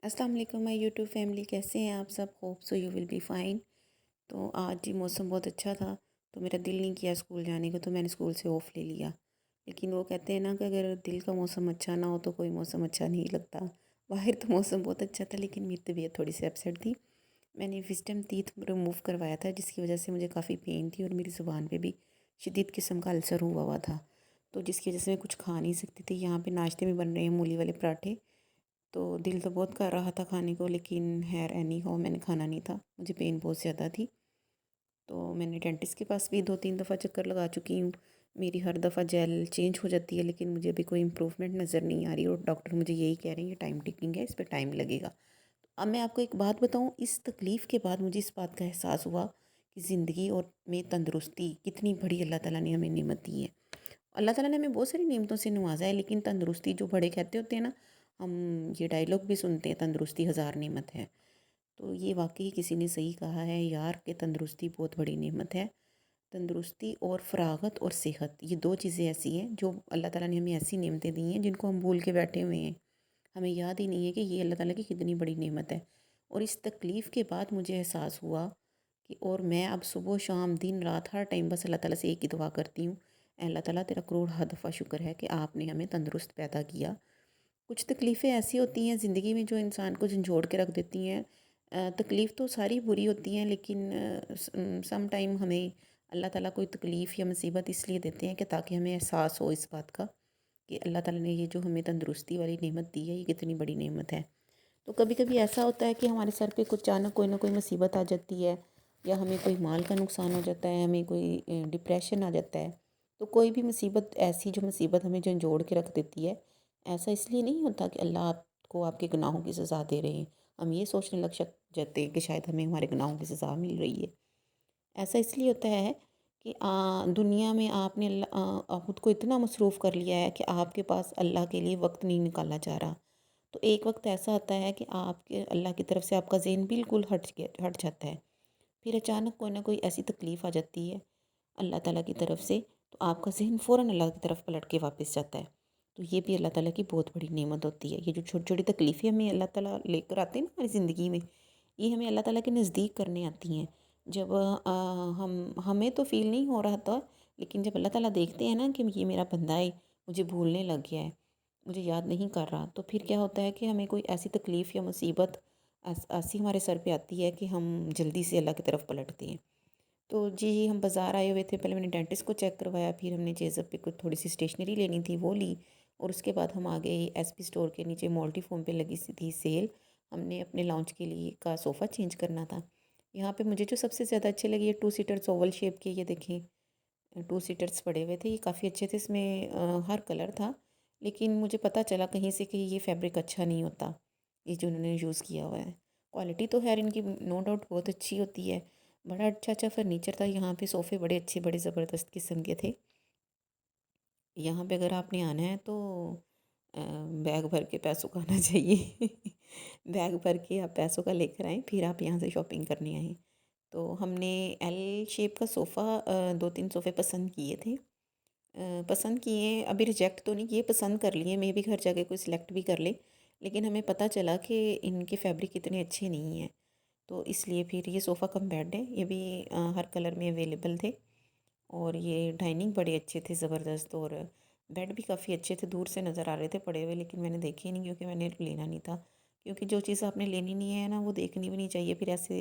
अस्सलाम वालेकुम my YouTube family, कैसे हैं आप सब? Hope so you will be fine. तो आज ही मौसम बहुत अच्छा था, तो मेरा दिल नहीं किया स्कूल जाने को, तो मैंने स्कूल से ऑफ़ ले लिया। लेकिन वो कहते हैं ना कि अगर दिल का मौसम अच्छा ना हो तो कोई मौसम अच्छा नहीं लगता। बाहर तो मौसम बहुत अच्छा था, लेकिन मेरी तबीयत थोड़ी सी अपसेट थी। मैंने विज़डम टीथ रिमूव करवाया था, जिसकी वजह से मुझे काफ़ी पेन थी और मेरी ज़ुबान पे भी शदीद किस्म का अल्सर हुआ हुआ था। तो जिसकी वजह से मैं कुछ खा नहीं सकती थी। यहाँ पे नाश्ते में बन रहे हैं मूली वाले पराठे, तो दिल तो बहुत कर रहा था खाने को, लेकिन हैर एनी हाउ मैंने खाना नहीं था। मुझे पेन बहुत ज़्यादा थी, तो मैंने डेंटिस्ट के पास भी 2-3 दफ़ा चक्कर लगा चुकी हूँ। मेरी हर दफ़ा जेल चेंज हो जाती है, लेकिन मुझे अभी कोई इम्प्रूवमेंट नज़र नहीं आ रही और डॉक्टर मुझे यही कह रहे हैं ये टाइम टेकिंग है, इस पे टाइम लगेगा। अब मैं आपको एक बात बताऊँ, इस तकलीफ़ के बाद मुझे इस बात का एहसास हुआ कि ज़िंदगी और में तंदुरुस्ती कितनी बड़ी अल्लाह ताला ने हमें नेमत दी है। अल्लाह ताला ने हमें बहुत सारी नेमतों से नवाजा है, लेकिन तंदुरुस्ती जो बड़े कहते होते हैं ना, हम ये डायलॉग भी सुनते हैं, तंदुरुस्ती हज़ार नेमत है। तो ये वाकई किसी ने सही कहा है यार, कि तंदुरुस्ती बहुत बड़ी नेमत है। तंदुरुस्ती और फ़रागत और सेहत, ये दो चीज़ें ऐसी हैं जो अल्लाह ताला ने हमें ऐसी नेमतें दी हैं जिनको हम भूल के बैठे हुए हैं। हमें याद ही नहीं है कि ये अल्लाह ताला की कितनी बड़ी नेमत है। और इस तकलीफ़ के बाद मुझे एहसास हुआ कि और मैं अब सुबह शाम दिन रात हर टाइम बस अल्लाह ताला से एक ही दुआ करती हूँ, "ऐ अल्लाह ताला तेरा करोड़ दफ़ा शुक्र है कि आपने हमें तंदुरुस्त पैदा किया।" कुछ तकलीफ़ें ऐसी होती हैं ज़िंदगी में जो इंसान को झंझोड़ के रख देती हैं। तकलीफ़ तो सारी बुरी होती हैं, लेकिन सम टाइम हमें अल्लाह ताला कोई तकलीफ़ या मुसीबत इसलिए देते हैं कि ताकि हमें एहसास हो इस बात का कि अल्लाह ताला ने ये जो हमें तंदुरुस्ती वाली नेमत दी है, ये कितनी बड़ी नेमत है। तो कभी कभी ऐसा होता है कि हमारे सर पे कुछ अचानक कोई ना कोई मुसीबत आ जाती है, या हमें कोई माल का नुकसान हो जाता है, हमें कोई डिप्रेशन आ जाता है। तो कोई भी मुसीबत ऐसी जो मुसीबत हमें झंझोड़ के रख देती है, ऐसा इसलिए नहीं होता कि अल्लाह आपको आपके गुनाहों की सज़ा दे रहे हैं। हम ये सोचने लग जाते हैं कि शायद हमें हमारे गुनाहों की सज़ा मिल रही है। ऐसा इसलिए होता है कि दुनिया में आपने खुद को इतना मसरूफ़ कर लिया है कि आपके पास अल्लाह के लिए वक्त नहीं निकाला जा रहा। तो एक वक्त ऐसा आता है कि आपके अल्लाह की तरफ से आपका ज़हन बिल्कुल हट जाता है। फिर अचानक कोई ना कोई ऐसी तकलीफ़ आ जाती है अल्लाह ताला की तरफ से, तो आपका ज़हन फ़ौरन अल्लाह की तरफ पलट के वापस जाता है। तो ये भी अल्लाह ताला की बहुत बड़ी नेमत होती है। ये जो छोटी-छोटी तकलीफ़ें हमें अल्लाह ताला लेकर आते हैं ना हमारी ज़िंदगी में, ये हमें अल्लाह ताला के नज़दीक करने आती हैं। जब हमें तो फ़ील नहीं हो रहा था, लेकिन जब अल्लाह ताला देखते हैं ना कि ये मेरा बंदा है, मुझे भूलने लग गया है, मुझे याद नहीं कर रहा, तो फिर क्या होता है कि हमें कोई ऐसी तकलीफ़ या मुसीबत ऐसी हमारे सर पे आती है कि हम जल्दी से अल्लाह की तरफ पलटते हैं। तो जी, हम बाज़ार आए हुए थे, पहले मैंने डेंटिस्ट को चेक करवाया, फिर हमने जेज़ब पे कुछ थोड़ी सी स्टेशनरी लेनी थी वो ली, और उसके बाद हम आ गए एसपी स्टोर के नीचे मल्टी फोम पे लगी सी थी सेल। हमने अपने लाउंज के लिए का सोफ़ा चेंज करना था। यहाँ पे मुझे जो सबसे ज़्यादा अच्छे लगे, ये टू सीटर्स ओवल शेप के, ये देखें, टू सीटर्स पड़े हुए थे, ये काफ़ी अच्छे थे। इसमें हर कलर था, लेकिन मुझे पता चला कहीं से कि ये फैब्रिक अच्छा नहीं होता, ये जो उन्होंने यूज़ किया हुआ है। क्वालिटी तो खैर इनकी नो डाउट बहुत अच्छी होती है। बड़ा अच्छा अच्छा फर्नीचर था यहाँ पे, सोफ़े बड़े अच्छे बड़े ज़बरदस्त किस्म के थे। यहाँ पे अगर आपने आना है तो बैग भर के पैसों का आना चाहिए। बैग भर के आप पैसों का लेकर आएँ, फिर आप यहाँ से शॉपिंग करने आएँ। तो हमने एल शेप का सोफ़ा, 2-3 सोफ़े पसंद किए थे। पसंद किए, अभी रिजेक्ट तो नहीं किए, पसंद कर लिए, मे बी घर जाके कोई सिलेक्ट भी कर ले। लेकिन हमें पता चला कि इनके फैब्रिक इतने अच्छे नहीं हैं, तो इसलिए फिर ये सोफ़ा कम बेड है, ये भी हर कलर में अवेलेबल थे। और ये डाइनिंग बड़े अच्छे थे ज़बरदस्त, और बेड भी काफ़ी अच्छे थे, दूर से नज़र आ रहे थे पड़े हुए, लेकिन मैंने देखे ही नहीं क्योंकि मैंने लेना नहीं था। क्योंकि जो चीज़ आपने लेनी नहीं है ना, वो देखनी भी नहीं चाहिए, फिर ऐसे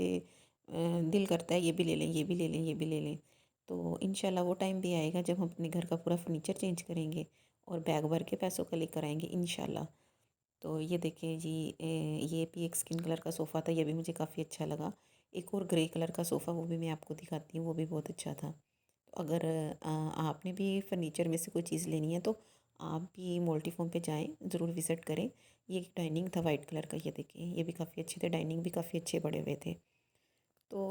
दिल करता है ये भी ले लें, ये भी ले लें, ये भी ले लें। तो इंशाल्लाह वो टाइम भी आएगा जब हम अपने घर का पूरा फर्नीचर चेंज करेंगे और बैग भर के पैसों का लेकर आएंगे इंशाल्लाह। तो ये देखिए जी, ये भी एक स्किन कलर का सोफ़ा था, ये भी मुझे काफ़ी अच्छा लगा। एक और ग्रे कलर का सोफ़ा, वो भी मैं आपको दिखाती हूँ, वो भी बहुत अच्छा था। तो अगर आपने भी फर्नीचर में से कोई चीज़ लेनी है, तो आप भी मल्टीफॉर्म पे जाएँ, ज़रूर विज़िट करें। ये एक डाइनिंग था वाइट कलर का, ये देखिए, ये भी काफ़ी अच्छे थे, डाइनिंग भी काफ़ी अच्छे पड़े हुए थे। तो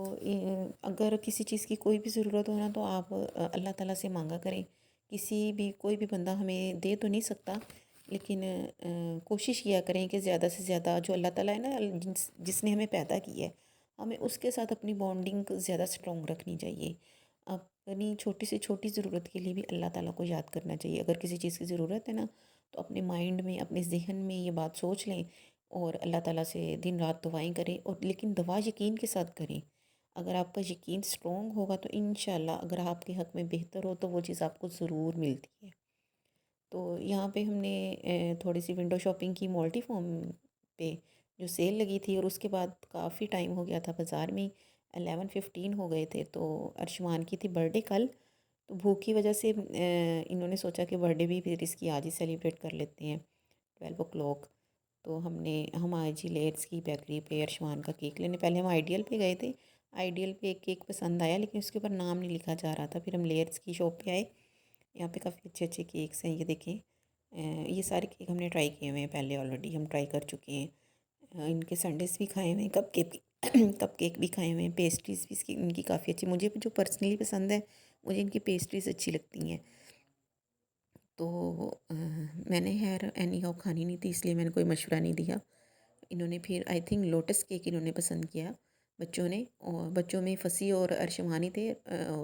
अगर किसी चीज़ की कोई भी ज़रूरत हो ना, तो आप अल्लाह ताला से मांगा करें। किसी भी कोई भी बंदा हमें दे तो नहीं सकता, लेकिन कोशिश किया करें कि ज़्यादा से ज़्यादा जो अल्लाह ताला है ना, जिसने हमें पैदा किया है, हमें उसके साथ अपनी बॉन्डिंग ज़्यादा स्ट्रॉन्ग रखनी चाहिए। अपनी छोटी से छोटी ज़रूरत के लिए भी अल्लाह ताला को याद करना चाहिए। अगर किसी चीज़ की ज़रूरत है ना, तो अपने माइंड में, अपने ज़हन में ये बात सोच लें और अल्लाह ताला से दिन रात दुआएं करें, और लेकिन दुआ यकीन के साथ करें। अगर आपका यकीन स्ट्रॉन्ग होगा तो इंशाल्लाह अगर आपके हक़ में बेहतर हो तो वो चीज़ आपको ज़रूर मिलती है। तो यहाँ पे हमने थोड़ी सी विंडो शॉपिंग की मल्टी फॉर्म पे, जो सेल लगी थी, और उसके बाद काफ़ी टाइम हो गया था बाज़ार में, 11:15 हो गए थे। तो अर्शमान की थी बर्थडे कल, तो भूख की वजह से इन्होंने सोचा कि बर्थडे भी फिर इसकी आज ही सेलिब्रेट कर लेते हैं 12 o'clock। तो हम आज ही लेट्स की बेकरी पे अर्शमान का केक लेने, पहले हम आइडियल पे गए थे। आइडियल पे एक केक पसंद आया लेकिन उसके ऊपर नाम नहीं लिखा जा रहा था, फिर हम लेट्स की शॉप पे आए। यहाँ पे काफ़ी अच्छे अच्छे केक्स हैं, ये देखें। ये सारे केक हमने ट्राई किए हुए हैं पहले, ऑलरेडी हम ट्राई कर चुके हैं। इनके संडेस भी खाए हुए हैं, कप केक भी कप केक भी खाए हुए हैं, पेस्ट्रीज़ भी इसकी इनकी काफ़ी अच्छी, मुझे जो पर्सनली पसंद है, मुझे इनकी पेस्ट्रीज़ अच्छी लगती हैं। तो मैंने खैर एनी हाउ खानी नहीं थी, इसलिए मैंने कोई मशवरा नहीं दिया। इन्होंने फिर आई थिंक लोटस केक इन्होंने पसंद किया बच्चों ने, और बच्चों में फ़सी और अर्शमान ही थे,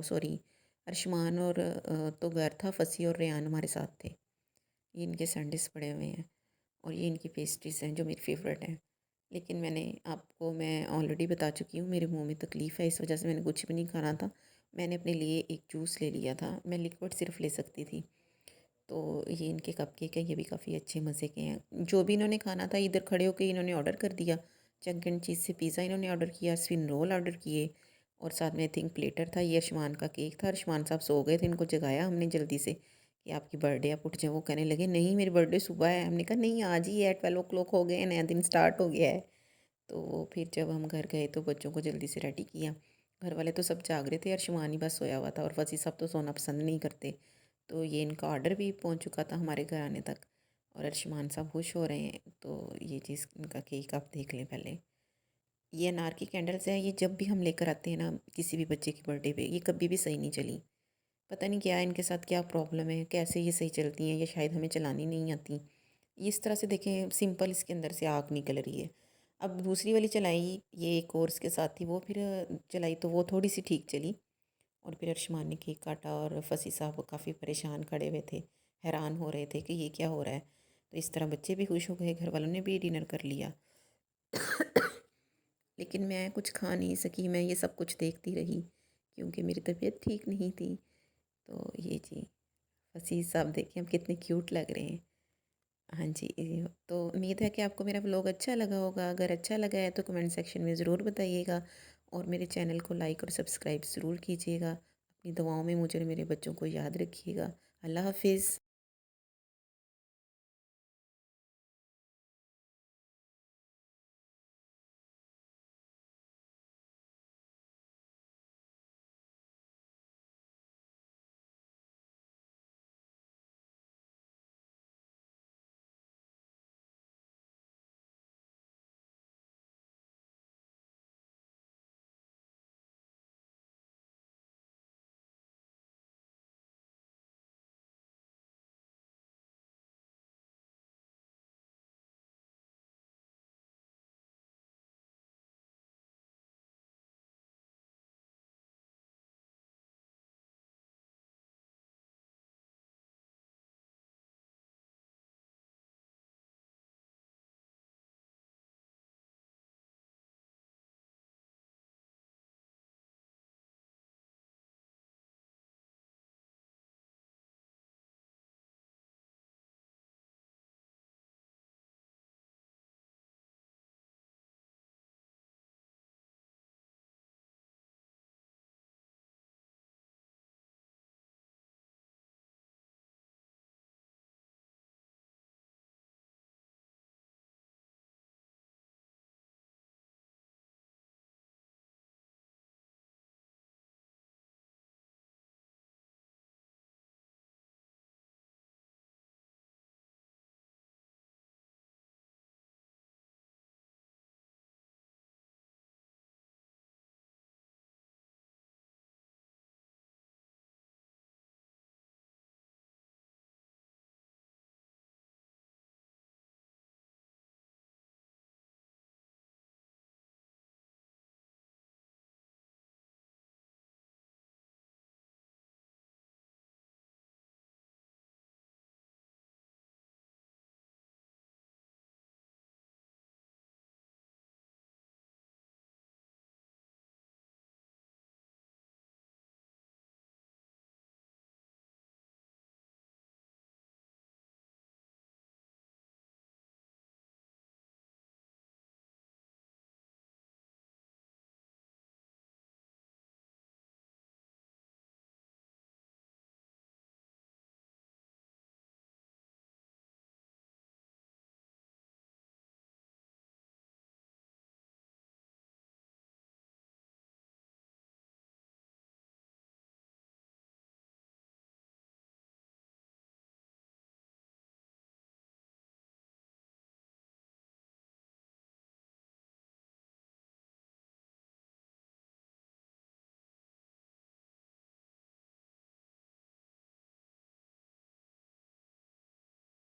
सॉरी, अर्शमान और तो घर था, फ़सी और रेयान हमारे साथ थे। ये इनके संडेस पड़े हुए हैं, और ये इनकी पेस्ट्रीज़ हैं जो मेरी फ़ेवरेट हैं। लेकिन मैं ऑलरेडी बता चुकी हूँ, मेरे मुंह में तकलीफ़ है, इस वजह से मैंने कुछ भी नहीं खाना था। मैंने अपने लिए एक जूस ले लिया था, मैं लिक्विड सिर्फ ले सकती थी। तो ये इनके कपकेक है, ये भी काफ़ी अच्छे मज़े के हैं। जो भी इन्होंने खाना था इधर खड़े होकर इन्होंने ऑर्डर कर दिया। चंक एंड चीज़ से पिज़्ज़ा इन्होंने ऑर्डर किया, स्पिन रोल ऑर्डर किए, और साथ में आई थिंक प्लेटर था। ये अर्शमान का केक था, अर्शमान साहब सो गए थे, इनको जगाया हमने जल्दी से कि आपकी बर्थडे, आप उठ जाओ। वो कहने लगे नहीं मेरी बर्थडे सुबह है। हमने कहा नहीं आज ही है, 12 o'clock हो गए हैं, नया दिन स्टार्ट हो गया है। तो फिर जब हम घर गए तो बच्चों को जल्दी से रेडी किया। घर वाले तो सब जाग रहे थे, अर्शमान ही बस सोया हुआ था, और वसी सब तो सोना पसंद नहीं करते। तो ये इनका ऑर्डर भी पहुंच चुका था हमारे घर आने तक, और अर्शमान साहब खुश हो रहे हैं। तो ये चीज़ इनका केक आप देख लें पहले। ये अनार की कैंडल्स है, ये जब भी हम लेकर आते हैं ना किसी भी बच्चे की बर्थडे पे, ये कभी भी सही नहीं चली। पता नहीं क्या इनके साथ क्या प्रॉब्लम है, कैसे ये सही चलती हैं, या शायद हमें चलानी नहीं आती। इस तरह से देखें सिंपल इसके अंदर से आग निकल रही है। अब दूसरी वाली चलाई, ये एक और इसके साथ थी, वो फिर चलाई तो वो थोड़ी सी ठीक चली। और फिर अर्शमान ने केक काटा, और फसी साहब काफ़ी परेशान खड़े हुए थे, हैरान हो रहे थे कि ये क्या हो रहा है। तो इस तरह बच्चे भी खुश हो गए, घर वालों ने भी डिनर कर लिया। लेकिन मैं कुछ खा नहीं सकी, मैं ये सब कुछ देखती रही क्योंकि मेरी तबीयत ठीक नहीं थी। तो ये जी, फसी साहब देखिए हम कितने क्यूट लग रहे हैं। हाँ जी, तो उम्मीद है कि आपको मेरा व्लॉग अच्छा लगा होगा। अगर अच्छा लगा है तो कमेंट सेक्शन में ज़रूर बताइएगा, और मेरे चैनल को लाइक और सब्सक्राइब ज़रूर कीजिएगा। अपनी दुआओं में मुझे और मेरे बच्चों को याद रखिएगा। अल्लाह हाफिज़।